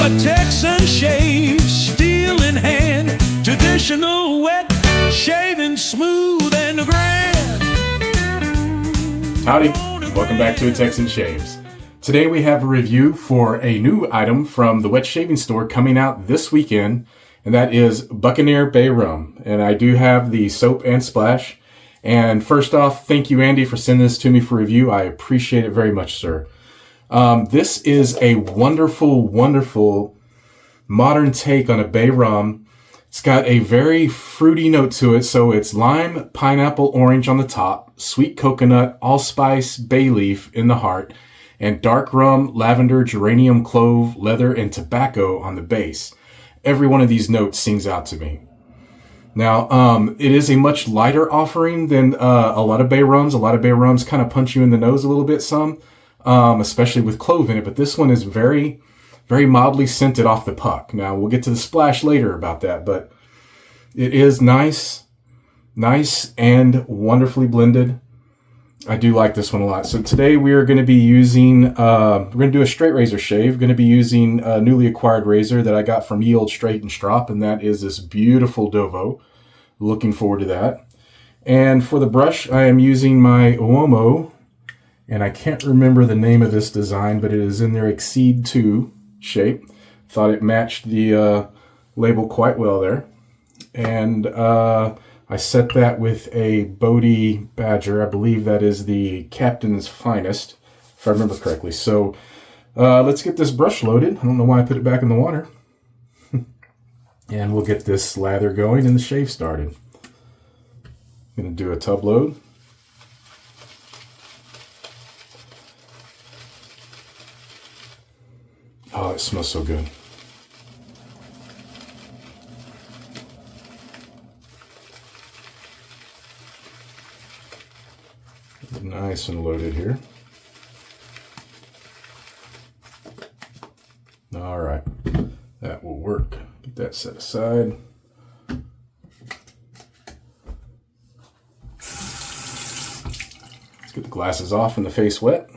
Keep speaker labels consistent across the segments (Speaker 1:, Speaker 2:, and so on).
Speaker 1: A Texan shave, steel in hand, traditional wet, shaving smooth and grand.
Speaker 2: Howdy, welcome back to A Texan Shaves. Today we have a review for a new item from the wet shaving store coming out this weekend, and that is Buccaneer Bay Rum. And I do have the soap and splash. And first off, thank you, Andy, for sending this to me for review. I appreciate it very much, sir. This is a wonderful, wonderful modern take on a bay rum. It's got a very fruity note to it. So it's lime, pineapple, orange on the top, sweet coconut, allspice, bay leaf in the heart, and dark rum, lavender, geranium, clove, leather, and tobacco on the base. Every one of these notes sings out to me. Now, it is a much lighter offering than a lot of bay rums. A lot of bay rums kind of punch you in the nose a little bit, especially with clove in it. But this one is very, very mildly scented off the puck. Now, we'll get to the splash later about that, but it is nice and wonderfully blended. I do like this one a lot. So today we are going to be using, we're going to do a straight razor shave. We're going to be using a newly acquired razor that I got from Ye Olde Straight and Strop, and that is this beautiful Dovo. Looking forward to that. And for the brush, I am using my Uomo, and I can't remember the name of this design, but it is in their Exceed 2 shape. Thought it matched the label quite well there. And I set that with a Bodie Badger. I believe that is the Captain's Finest, if I remember correctly. So let's get this brush loaded. I don't know why I put it back in the water. And we'll get this lather going and the shave started. I'm going to do a tub load. Oh, it smells so good. Nice and loaded here. All right, that will work. Get that set aside. Let's get the glasses off and the face wet.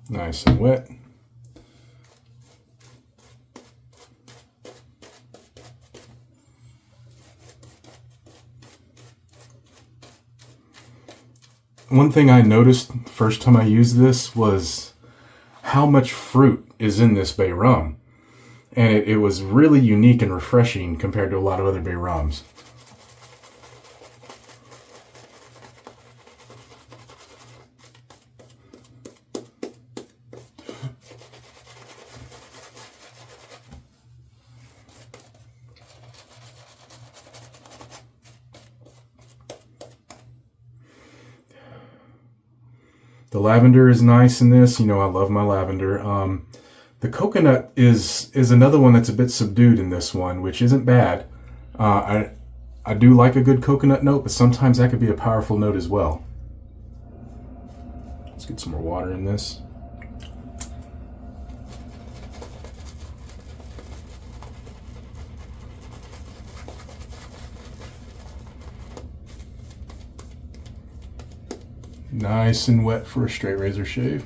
Speaker 2: Nice and wet. One thing I noticed the first time I used this was how much fruit is in this bay rum. And it was really unique and refreshing compared to a lot of other bay rums. The lavender is nice in this. You know, I love my lavender. The coconut is another one that's a bit subdued in this one, which isn't bad. I do like a good coconut note, but sometimes that could be a powerful note as well. Let's get some more water in this. Nice and wet for a straight razor shave.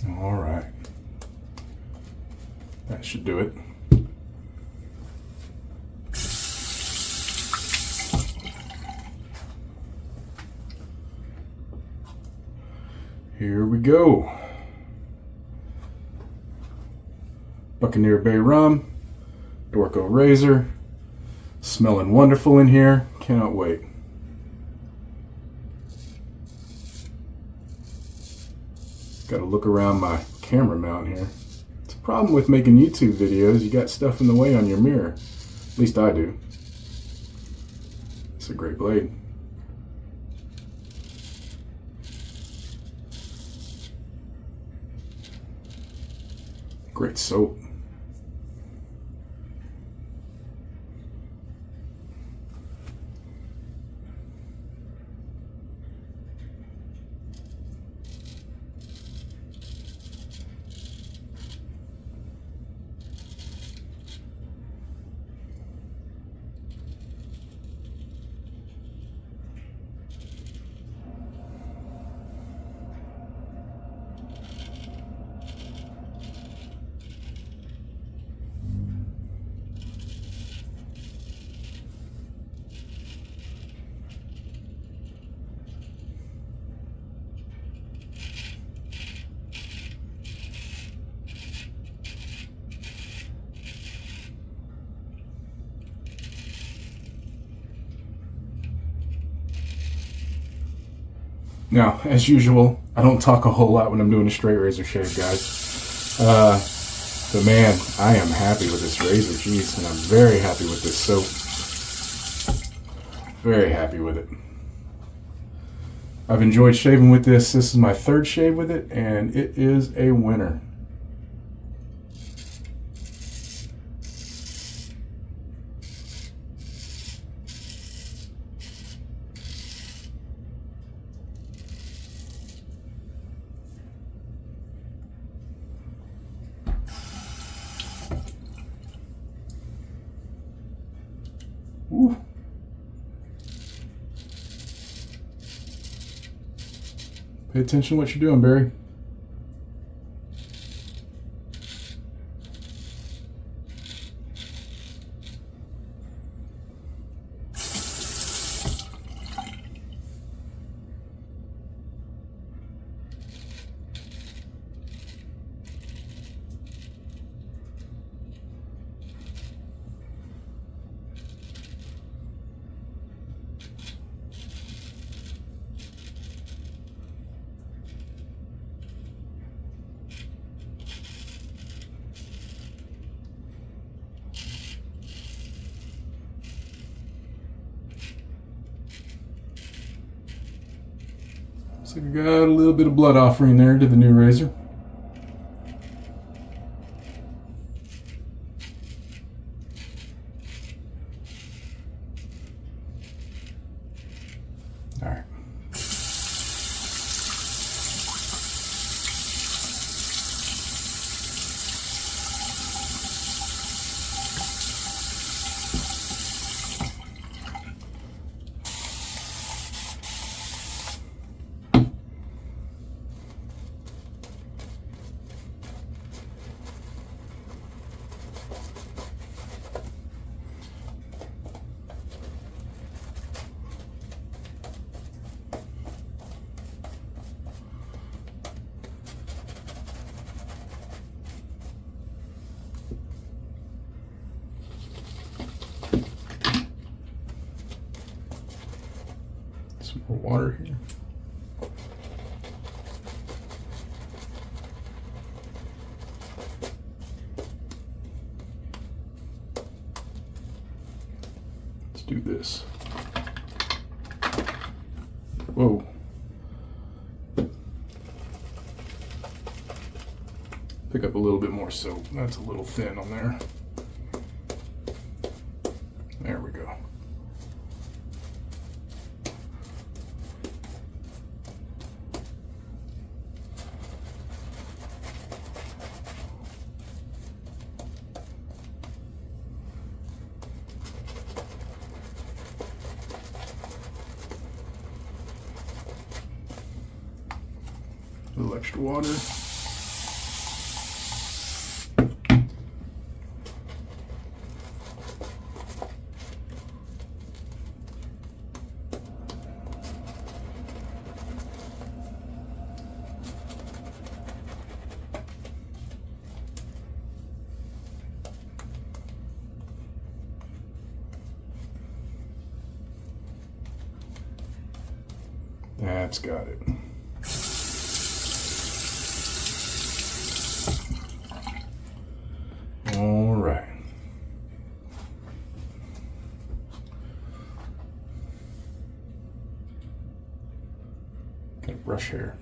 Speaker 2: All right. That should do it. Here we go. Buccaneer Bay Rum, Dorco razor, smelling wonderful in here. Cannot wait. Got to look around my camera mount here. It's a problem with making YouTube videos. You got stuff in the way on your mirror. At least I do. It's a great blade. Great soap. Now, as usual, I don't talk a whole lot when I'm doing a straight razor shave, guys. But man, I am happy with this razor, jeez, and I'm very happy with this soap. Very happy with it. I've enjoyed shaving with this. This is my third shave with it, and it is a winner. Ooh. Pay attention to what you're doing, Barry. So we got a little bit of blood offering there to the new razor. All right. Some more water here. Let's do this. Whoa. Pick up a little bit more soap. That's a little thin on there. There we go. A little extra water. That's got it. All right. Got brush hair.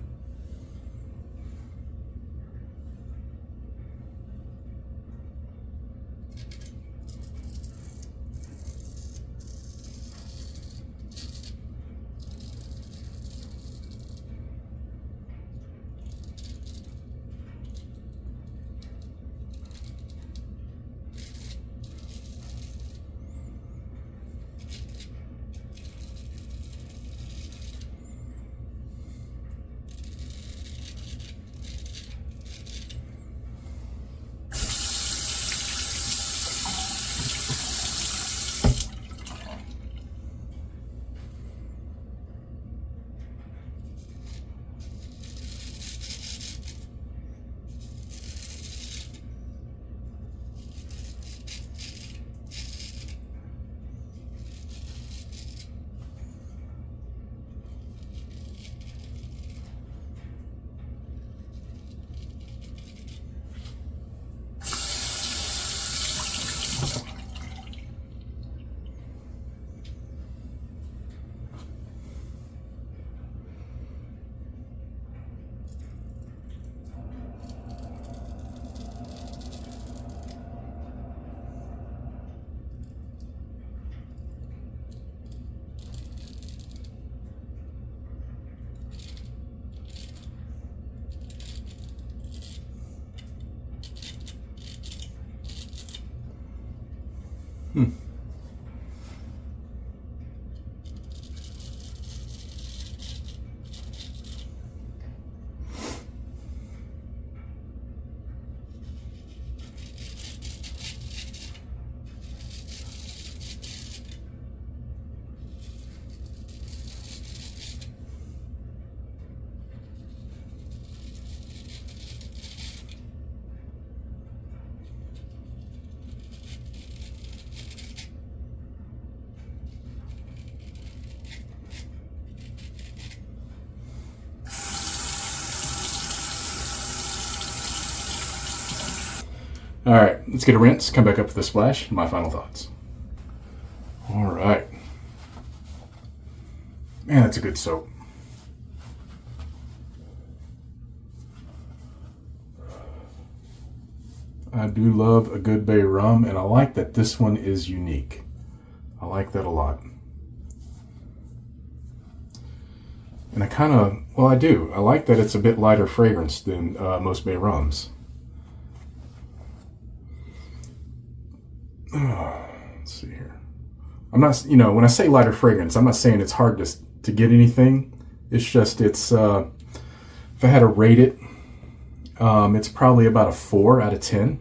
Speaker 2: All right, let's get a rinse, come back up for the splash, my final thoughts. All right. Man, that's a good soap. I do love a good bay rum, and I like that this one is unique. I like that a lot. And I do. I like that it's a bit lighter fragrance than most bay rums. Let's see here. I'm not, when I say lighter fragrance, I'm not saying it's hard to get anything. It's just, if I had to rate it, it's probably about a 4 out of 10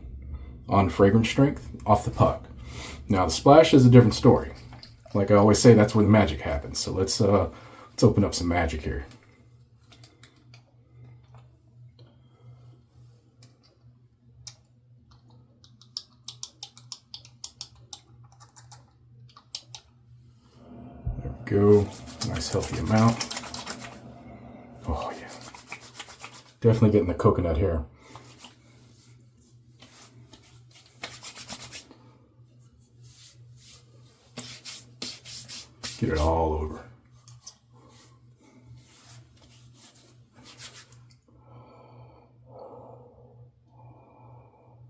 Speaker 2: on fragrance strength off the puck. Now the splash is a different story. Like I always say, that's where the magic happens. So let's open up some magic here. There we go. Nice healthy amount. Oh yeah. Definitely getting the coconut here. Get it all over.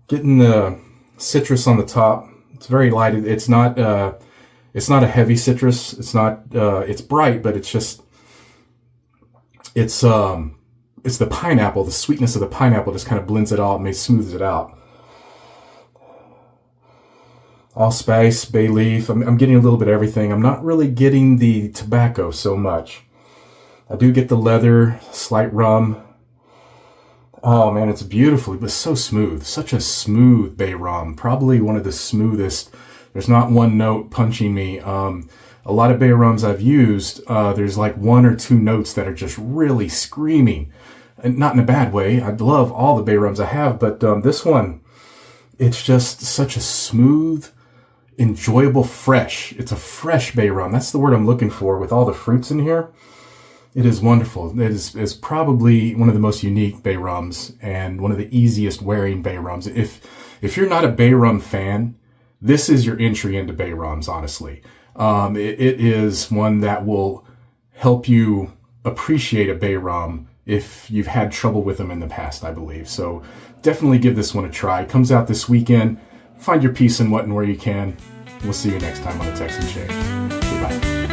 Speaker 2: Getting the citrus on the top. It's very light. It's not a heavy citrus. It's not. It's bright, but it's just. It's the pineapple. The sweetness of the pineapple just kind of blends it all and smooths it out. Allspice, bay leaf. I'm getting a little bit of everything. I'm not really getting the tobacco so much. I do get the leather, slight rum. Oh man, it's beautiful, but so smooth. Such a smooth bay rum. Probably one of the smoothest. There's not one note punching me. A lot of bay rums I've used, there's like 1 or 2 notes that are just really screaming. And not in a bad way. I love all the bay rums I have, but this one, it's just such a smooth, enjoyable, fresh. It's a fresh bay rum. That's the word I'm looking for with all the fruits in here. It is wonderful. It is probably one of the most unique bay rums and one of the easiest wearing bay rums. If you're not a bay rum fan, this is your entry into bay rums, honestly. It is one that will help you appreciate a bay rum if you've had trouble with them in the past, I believe. So definitely give this one a try. It comes out this weekend. Find your peace in what and where you can. We'll see you next time on the Texan Shade. Goodbye.